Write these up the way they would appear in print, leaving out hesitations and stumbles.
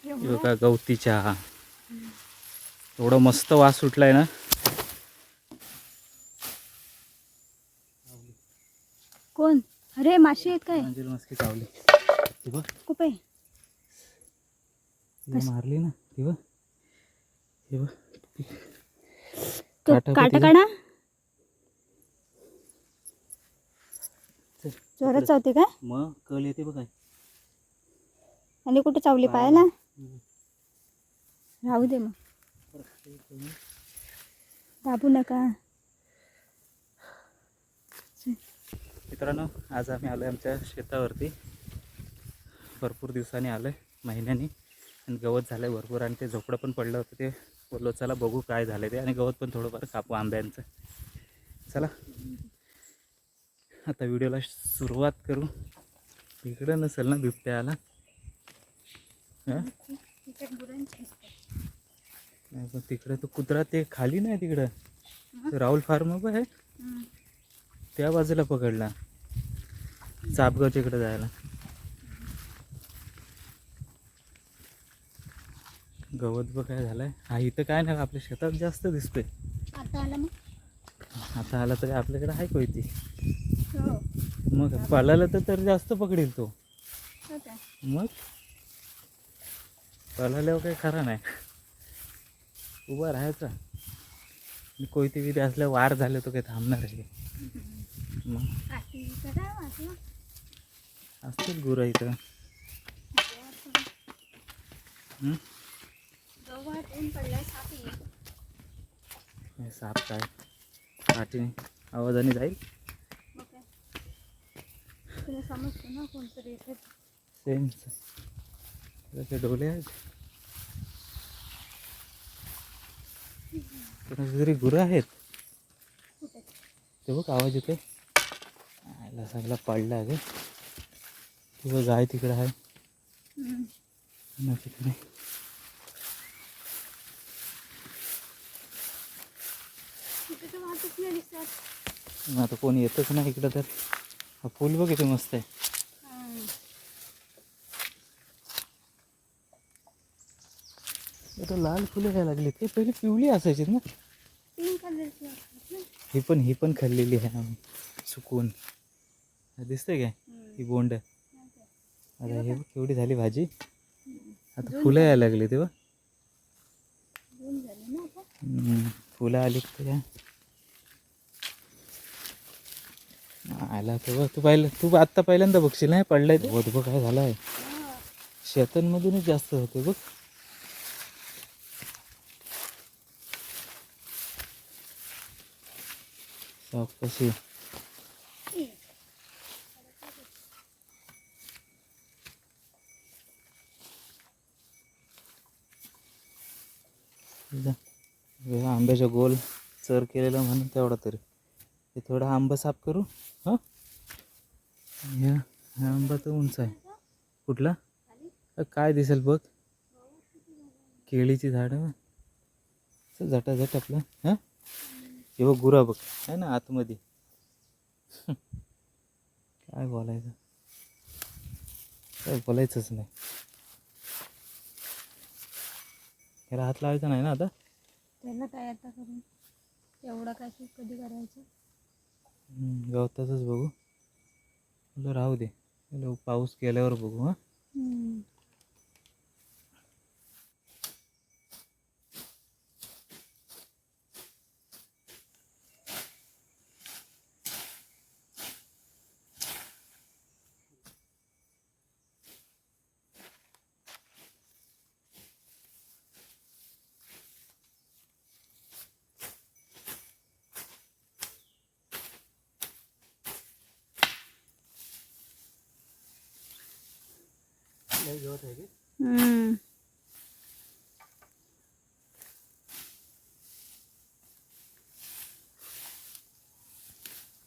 हे बघा गवती चहा, एवढा मस्त वास सुटलाय ना. कोण? अरे माशी आहेत काय? अंजील मस्की चावली. ती बघ कुपे तिला मारली ना. ती बघ, हे बघ तो काटा काढा. जोरात चावते काय? मग कल येते बघ काय. आणि कुठे चावली? पायाला? राहू दे मग, दाबू नका. मित्रांनो, आज आम्ही आलो आमच्या शेतावरती. भरपूर दिवसांनी आलो, महिन्यानी. आणि गवत झालं भरपूर आणि ते झोपडं पण पडलं होतं. ते बोललो चला बघू काय झालं ते, आणि गवत पण थोडंफार कापू आंब्यांचं. चला आता व्हिडिओला सुरुवात करू. इकडं नसेल ना बिबट्या आला? नाही पण तिकडे तो कुत्रा ते खाली नाही, तिकडं राहुल फार्म उभं आहे त्या बाजूला पकडला, चापगावच्या इकडे जायला. गवत बघ काय झालंय. हा इथं काय नाही, आपल्या शेतात जास्त दिसतोय. आता आला मग? आता आला तरी आपल्याकडे आहे कोयती. मग पळाला तर जास्त पकडेल तो. मग पळाल्यावर काही खरा नाही, उभा राहायचा. कोयती बिती असल्या वार झाले तो काही थांबणार आहे. मग असतील गुरं इथं. साप काय काठीने आवाजाने जाईल. सेम ते डोले आहेत. जरी गुरं आहेत ते बघ, आवाज येतोय. आयला सगळा पडला आहे. ते बघ गाय तिकडे आहे तिकडे. आता कोणी येतच नाही इकडं. तर हा फुल बघ किती मस्त आहे. आता लाल फुलं घ्यायला लागली. ते पहिले पिवळी असायची ना. ही पण खाल्लेली आहे आम्ही सुकून. दिसतंय काय ही बोंड. आता हे केवढी झाली भाजी. आता फुलं यायला लागली तेव्हा. फुलं आली तर आला तेव्हा. तू आत्ता पहिल्यांदा बघशील नाही पडलाय ते. बघ काय झालं आहे. शेतांमधूनच जास्त होते बघ. साप कशी आंब्याच्या गोल चर केलेला म्हणून तेवढा तरी. हे थोडा आंबा साफ करू. हा आंबा तर उंच आहे. कुठला काय दिसेल बघ. केळीची झाडं झटाझट आपलं. हा हे बघ गुरा बघ आहे ना आतमध्ये. काय बोलायचं, काय बोलायचंच नाही. याला हात लावायचा नाही ना आता. त्याला काय आता करून एवढं काय कधी करायचं. गवताचंच बघू. राहू दे, पाऊस गेल्यावर बघू. हा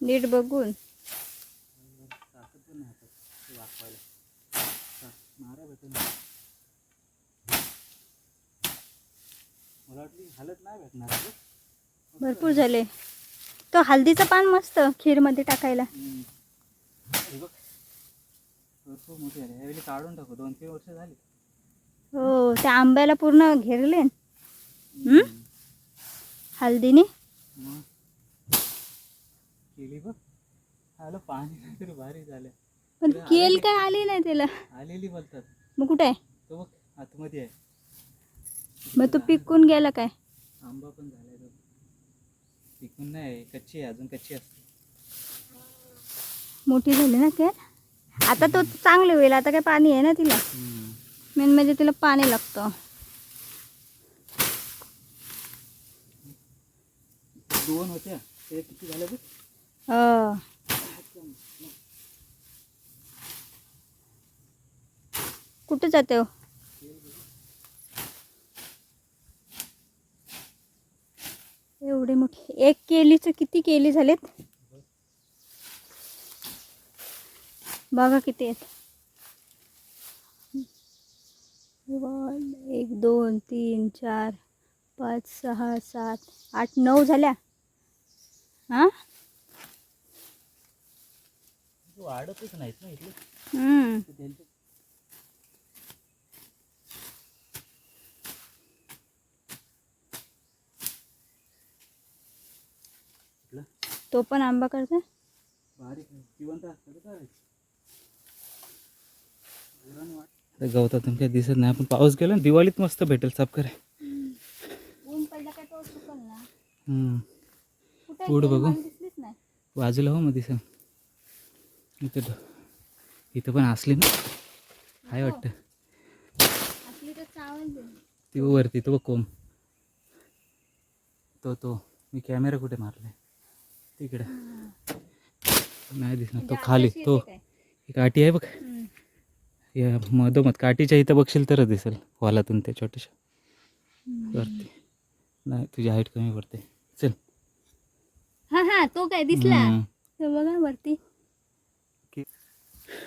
नीट बघून. भरपूर झाले. तो हल्दीचं पान मस्त खीर मध्ये टाकायला. भरपूर मोठी झाली. यावेळी काढून टाकू. 2-3 वर्ष झाली. हो त्या आंब्याला पूर्ण घेरले हळदीने. मग केली बघ. आलं पाणी नाही तरी भारी झालं. पण केल काय आली नाही त्याला. आलेली बोलतात. मग कुठे आहे? तो बघ आतमध्ये आहे. मग तो पिकून गेला काय? आंबा पण झालाय तो. पिकून नाही, कच्ची आहे, अजून कच्ची असते. मोठी झाली ना केल. आता तो चांगले होईल. आता काय पाणी आहे ना तिला. मेन म्हणजे तिला पाणी लागतं. दोन होत्या ते किती झाल्या बघ. हो कुठे जाते हो? एवढे मोठे. एक केलीचं किती केली झालेत बघा किती आहेत. 1 2 3 4 5 6 7 8 9 झाल्या. हा वाढतच नाहीत ना इथले. तो पण आंबा करते. बारीक जिवंत असतं काय. गवतातून काही दिसत नाही. आपण पाऊस गेला ना दिवाळीत मस्त भेटेल साफ करे. ऊन पडला काय तो सुकल ना. पुढं बघू दिसलीच नाही. बाजूला हो मग दिसेल. इथं पण असली ना आहे वाटतं. असली तर चावल दे. ती वरती तो कोंब. तो मी कॅमेरा कुठे मारलाय तिकडे नाही दिसणार. तो खाली तो काठी आहे बघ. या मधोमध काठीच्या इथं बघशील तरच दिसेल वालातून त्या छोट्याशा वरती. नाही तुझी हाईट कमी पडते. चल. हा हा तो काय दिसला तो बघा वरती.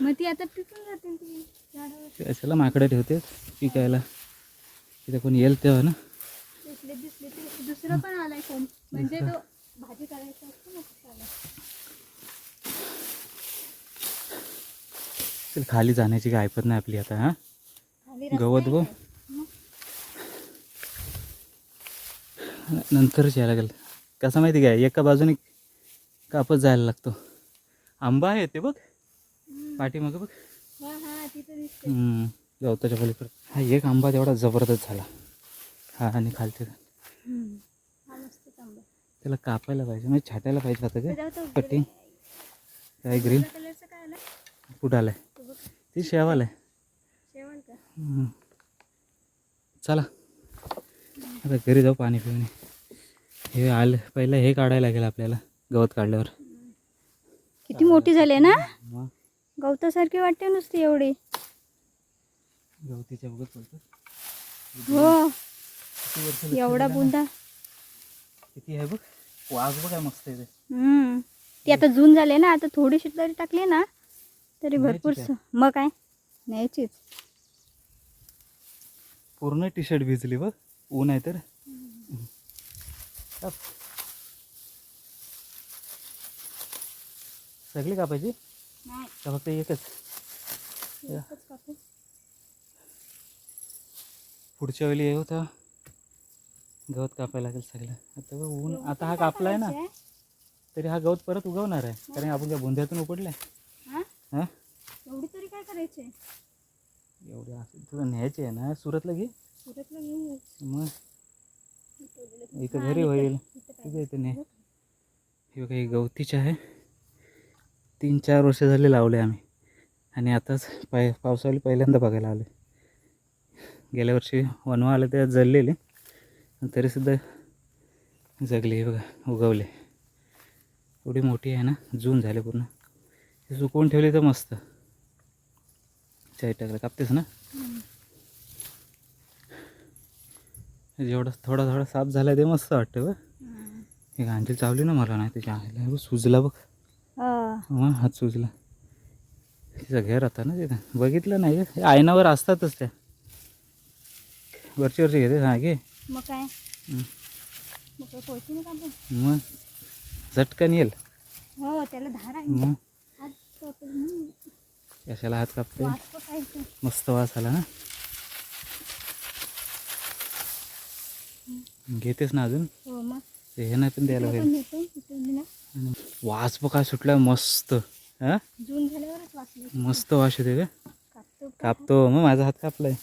मग ती आता पिकून जातील ती झाडावर. कशाला माकडे ठेवते पिकायला. तिथे कोण येईल तेव्हा ना. दिसले ते दुसरं पण आलाय कोण. म्हणजे तो भाजी करायचा असतो ना तसा आला. चल खाली जाण्याची काय ऐपत नाही आपली आता. हा गवत गो नंतरच यायला लागेल. कसं माहिती काय एका बाजूने कापत जायला लागतो. आंबा आहे ते बघ पाठीमागं बघ. गवताच्या पलीकडे हा एक आंबा तेवढा जबरदस्त झाला. हा आणि खालचे त्याला कापायला पाहिजे म्हणजे छाटायला पाहिजे आता काय कटिंग. काय ग्रीन कुठं आलाय ती शेवाल आहे. चला आता घरी जाऊ पाणी पिऊन. हे आलं पहिलं हे काढायला लागेल आपल्याला गवत काढल्यावर. किती मोठी झाली ना. गवतासारखी वाटते नुसती एवढी. गवतीच्या बघत बोलतो. हो एवढा बुंदा किती आहे बघ. वाघ बघ काय मस्त आहे. ती आता जून झाले ना. आता थोडीशी तरी टाकली ना तरी भरपूर. मग काय न्यायचीच. पूर्ण टी शर्ट भिजली बघ ऊन आहे तर. सगळी कापायची का फक्त एकच. पुढच्या वेळी येऊ तर गवत कापायला लागेल सगळं. आता बघ ऊन आता हा कापला आहे ना तरी हा गवत परत उगवणार आहे कारण आपण त्या बुंद्यातून उपडलाय. हा एवढी तरी काय करायचे. एवढी असं तुला न्यायची आहे ना. सुरतला घे. सुरतला घेऊन मग इथं घरी होईल. तुझ्या इथं नाही. हे बघा हे गवतीचे आहे. 3-4 वर्ष झाले लावले आम्ही आणि आताच पावसाळी पहिल्यांदा बघायला आले. गेल्या वर्षी वनवा आले तेव्हा जळलेले तरीसुद्धा जगले. हे बघा उगवले. एवढी मोठी आहे ना. जून झाले पूर्ण. हे सुकवून ठेवले तर मस्त. चाय टाकलं कापतेस ना. जेवढा थोडा साफ झाला ते मस्त वाटतं बघ. हे गांजी चावली ना मला नाही त्याच्या आईला सुजला बघ. हात सुजला. तिचा घेर होता ना तिथं बघितलं नाही. आयनावर असतातच त्या वरची घेते. हा घे. मग काय मग झटकन येईल. हो त्याला धार आहे. मग हात कशाला हात कापते. मस्त वास आला ना. घेतेस ना अजून हो मग ते हे नाही पण द्यायला इकडे होईल. पण नेतो, इकडे ना. आणि वास बघ काय सुटला मस्त. हा जून झाल्यावरच वाचलं. मस्त वास येते का. कापतो का? कापतो मग माझा हात कापलाय.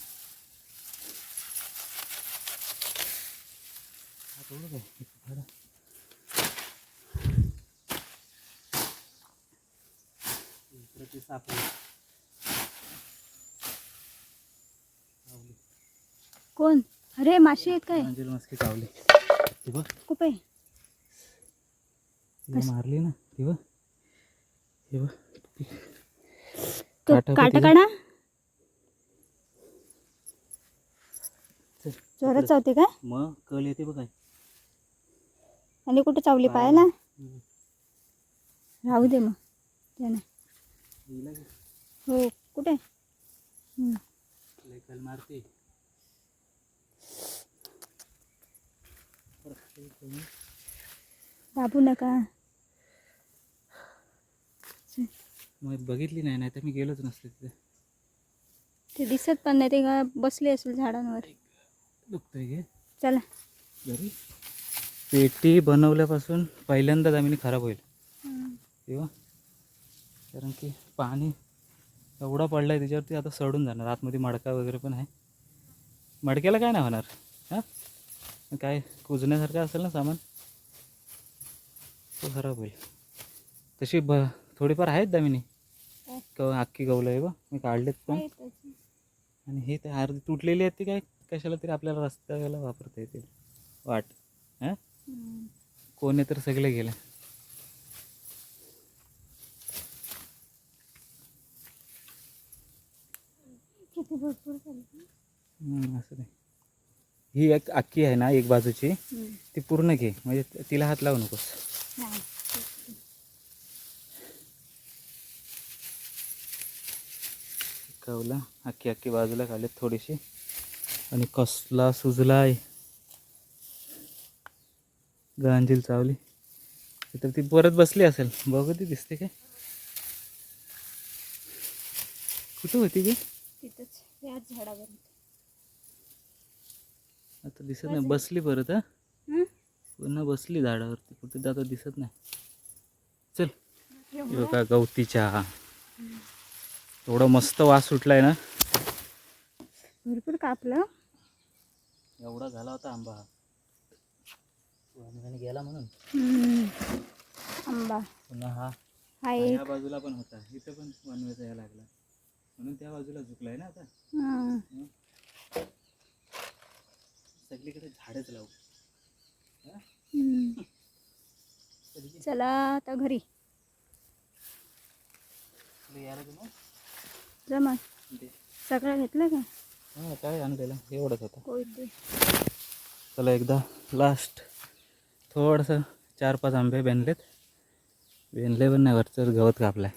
कोण? अरे माशी आहेत काय? अंजील मस्की चावली ती बघ. कुठे? तिला मारली ना ती बघ. हे बघ काटा काटा तिला. काढा. चल, जोरात इकडं. चावते काय? मग कल येते बघ काय. आणि कुठे चावली पायाला? राहू दे मग त्याने. हो कुठे? कल मारते. दाबू नका. मग बघितली नाही, नाही तर मी गेलोच नसते तिथे. ते दिसत पण नाही, ते का बसले असेल झाडांवर. दुखतंय घे चला. घरी. पेटी बनवल्यापासून पहिल्यांदा जमिनी खराब होईल तेव्हा, कारण की पाणी एवढा पडलाय त्याच्यावरती. आता सडून जाणार. आतमध्ये मडका वगैरे पण आहे. मडक्याला काय नाही होणार. हां काय कुजण्यासारखं असेल ना सामान तो खराब होईल. तशी थोडीफार आहेत दामिनी. अख्खी गवलं आहे बघ, मी काढलेत पण. आणि हे ते अर्धी तुटलेली आहेत ती काय कशाला तरी आपल्याला रस्त्याला वापरता येतील वाट. हां कोणी तर सगळे गेलं. किती भरपूर असं नाही. ही एक अख्खी आहे ना एक बाजूची, ती पूर्ण घे, म्हणजे तिला हात लावू नकोस. कवला अख्खी अख्खी बाजूला काढले थोडीशी. आणि कसला सुजलाय. गांजील चावली तर ती परत बसली असेल. बघू ती दिसते काय. कुठं होती ती? तिथंच याच झाडावर. आता दिसत नाही. बसली परत. पुन्हा बसली झाडावरती. कुठे आता दिसत नाही. चल बघा गवती चहा. एवढा मस्त वास सुटलाय ना. भरपूर कापलं. एवढा झाला होता आंबा हा. गेला म्हणून आंबा पुन्हा हा हा या एक. बाजूला पण होता. इथं पण वनवेचा यायला लागला म्हणून त्या बाजूला झुकलाय ना आता. सगळीकडे झाडच लावू. चला आता घरी. जमा सगळं घेतलं का? हां काय आणलेलं एवढंच होतं. कोयते. चला एकदा लास्ट थोडंसं 4-5 आंबे बेनले पण नाही. वरचं गवत कापलाय.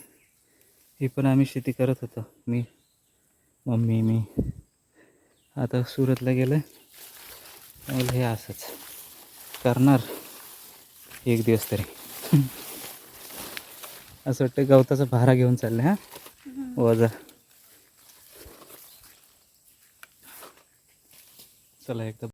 ही पण आम्ही शेती करत होतो. मी मम्मी मी. आता सुरतला गेलं त्यामुळे हे असंच करणार एक दिवस तरी. असं वाटतं गवताचा भारा घेऊन चाललं. हां वजा. चला एकदा